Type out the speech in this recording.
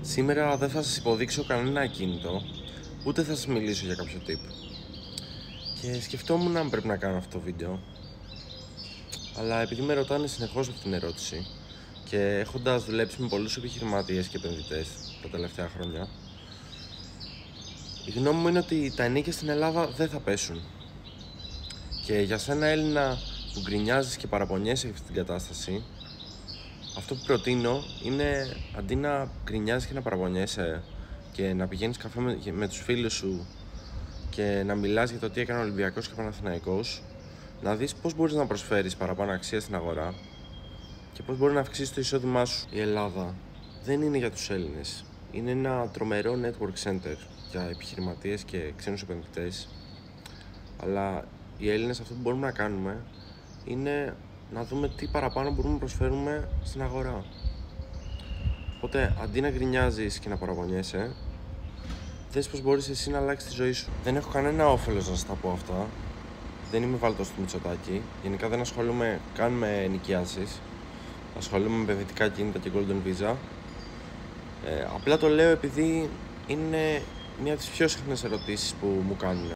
Σήμερα δεν θα σας υποδείξω κανένα ακίνητο, ούτε θα σας μιλήσω για κάποιο tip. Και σκεφτόμουν αν πρέπει να κάνω αυτό το βίντεο. Αλλά επειδή με ρωτάνε συνεχώς αυτή την ερώτηση και έχοντας δουλέψει με πολλούς επιχειρηματίες και επενδυτές τα τελευταία χρόνια, η γνώμη μου είναι ότι τα ενοίκια στην Ελλάδα δεν θα πέσουν. Και για σένα Έλληνα που γκρινιάζεις και παραπονιέσαι για αυτή την κατάσταση, αυτό που προτείνω είναι αντί να γκρινιάζεις και να παραπονιέσαι και να πηγαίνεις καφέ με τους φίλους σου και να μιλάς για το τι έκανε ο Ολυμπιακός και ο Παναθηναϊκός, να δεις πώς μπορείς να προσφέρεις παραπάνω αξία στην αγορά και πώς μπορεί να αυξήσει το εισόδημά σου. Η Ελλάδα δεν είναι για τους Έλληνες. Είναι ένα τρομερό network center για επιχειρηματίες και ξένους επενδυτές. Αλλά οι Έλληνες αυτό που μπορούμε να κάνουμε είναι να δούμε τι παραπάνω μπορούμε να προσφέρουμε στην αγορά. Οπότε αντί να γκρινιάζεις και να παραπονιέσαι, δες πώς μπορείς εσύ να αλλάξεις τη ζωή σου. Δεν έχω κανένα όφελος να σας τα πω αυτά. Δεν είμαι βάλτος του Μητσοτάκη. Γενικά δεν ασχολούμαι καν με ενοικιάσεις. Ασχολούμαι με επενδυτικά κίνητα και Golden Visa. Απλά το λέω επειδή είναι μια από τις πιο συχνές ερωτήσεις που μου κάνουν.